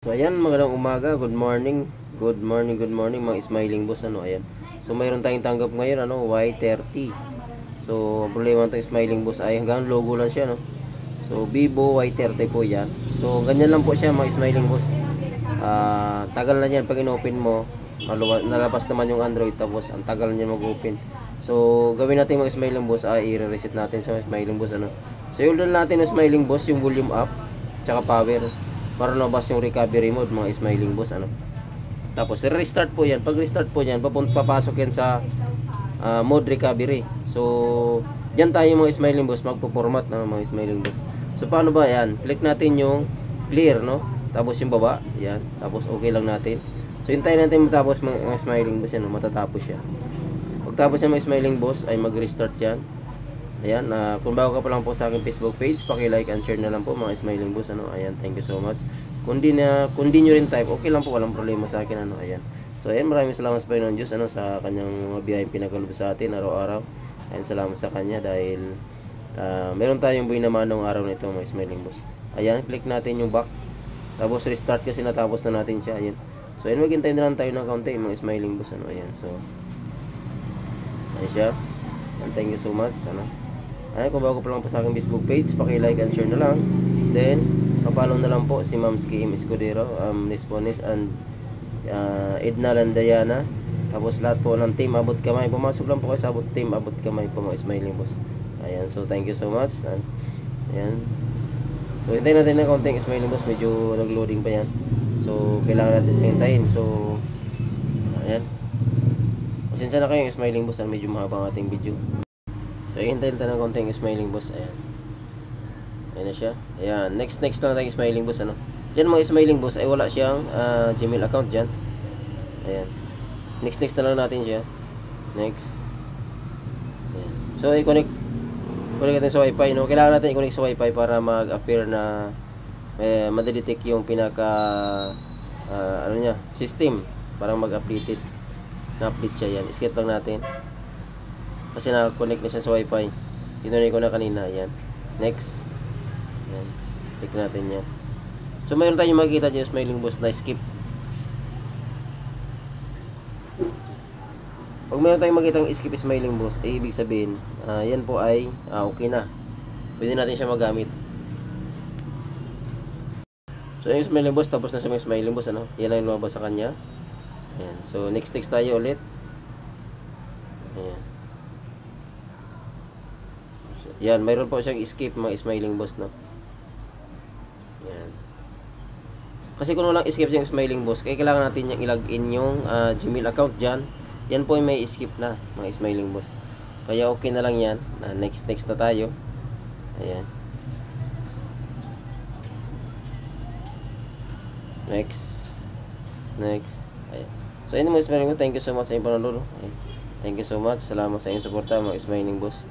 So ayan, magandang umaga, good morning. Good morning mga smiling boss, ano, ayan. So mayroon tayong tanggap ngayon, ano, Y30. So ang problema ng smiling boss ay hanggang logo lang siya, no. So Vivo Y30 po 'yan. So ganyan lang po siya mga smiling boss. Tagal na niyan pag inopen mo, nalabas naman yung Android, tapos ang tagal niya mag-open. So gawin natin mga smiling boss ay i-reset natin sa smiling boss, ano. So i-hold natin ng smiling boss yung volume up tsaka power para lumabas yung recovery mode mga smiling boss, ano. Tapos restart po yan. Pag restart po yan, papasok yan sa mode recovery. So dyan tayo mga smiling boss magpo-format ng mga smiling boss. So paano ba yan? Click natin yung clear, no? Tapos yung baba, yan. Tapos okay lang natin. So hintayin natin matapos mga smiling boss yan, no? Matatapos siya. Pagtapos ng mga smiling boss ay mag-restart yan. Ayan, kung bago ka pa lang po sa aking Facebook page, paki-like and share na lang po mga smiling boss, ano. Ayan, thank you so much. Kung di nyo rin type, okay lang po, walang problema sa akin, ano. Ayan. So ayan, maraming salamat sa Panginoon Diyos, ano, sa kanyang mga biyayang pinagkaloob sa atin araw-araw. Ayan, salamat sa kanya dahil meron tayong buhay naman ng araw na ito mga smiling boss. Ayan, click natin yung back. Tapos restart kasi natapos na natin siya. Ayan. So ayan, maghintay na lang tayo ng kaunti mga smiling boss, ano. Ayan, so ayan siya. And thank you so much, ano. Ay, kung bago pa lang po sa aking Facebook page, paki-like and share na lang. Then, papalo na lang po si Ma'am Kim Escudero, Nisponis and Edna Landayana. Tapos lahat po ng team Abot Kamay. Pumasok lang po kayo sa team Abot Kamay po mga smiling boss. Ayan, so thank you so much. And, ayan. So, hintayin natin ng konting smiling boss. Medyo nag-loading pa yan. So, kailangan natin sa hintayin. So, ayan. Pasensya na kayo yung smiling boss. Medyo mahaba ang ating video. So, hintayin tayo ng konting smiling boss. Ayan. Ayan na siya. Ayan. Next lang tayo smiling boss, ano. Diyan mga smiling boss ay wala siyang Gmail account dyan. Ayan. Next na lang natin siya. Next. Ayan. So, i-connect natin sa wifi, no. Kailangan natin i-connect sa wifi para mag-appear na madedetect yung pinaka ano niya, system. Para mag-update na-update siya. Yan. Skip lang natin. Kasi naka-connect na siya sa wifi. Tinunay ko na kanina. Ayan. Next. Ayan. Click natin yan. So mayroon tayong makikita dyan smiling boss na skip. Pag mayroon tayong makikita ng skip smiling boss, ibig sabihin yan po ay okay na. Pwede natin siya magamit. So yung smiling boss, tapos na siya yung smiling boss, ano. Yan lang yung lumabas sa kanya. Ayan. So next tayo ulit. Ayan. Yan, mayroon po siyang escape mga smiling boss, no. Yan. Kasi kung walang escape yung smiling boss, kaya kailangan natin yung i-login yung Gmail account dyan. Yan po yung may escape na mga smiling boss. Kaya okay na lang yan. Next na tayo. Ayan. Next. Ayan. So yun mga smiling boss, thank you so much sa inyong panonood. Thank you so much. Salamat sa inyong suporta mga smiling boss.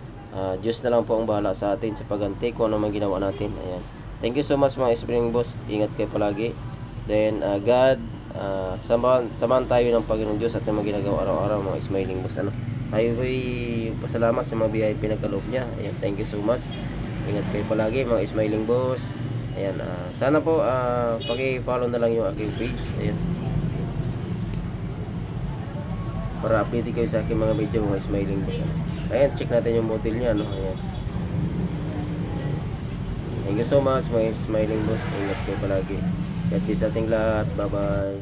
Diyos na lang po ang bahala sa atin sa pagganti kung ano man ginawa natin. Ayan. Thank you so much mga smiling boss. Ingat kayo palagi. Then God, samahan tayo ng Panginoong Diyos at mga ginagawa araw-araw mga smiling boss, ano. Tayo ay pasalamat sa mga biyaya pinagkaloob niya. Ayan. Thank you so much. Ingat kayo palagi mga smiling boss. Ayan. Sana po paki-follow na lang yung aking page. Ayan. Para update kayo sa aking mga video mga smiling boss, ano. Ayan, check natin yung model niya, no. Ayan. Thank you so much mga smiling boss. Ingat kayo palagi. God bless ating lahat. Bye bye.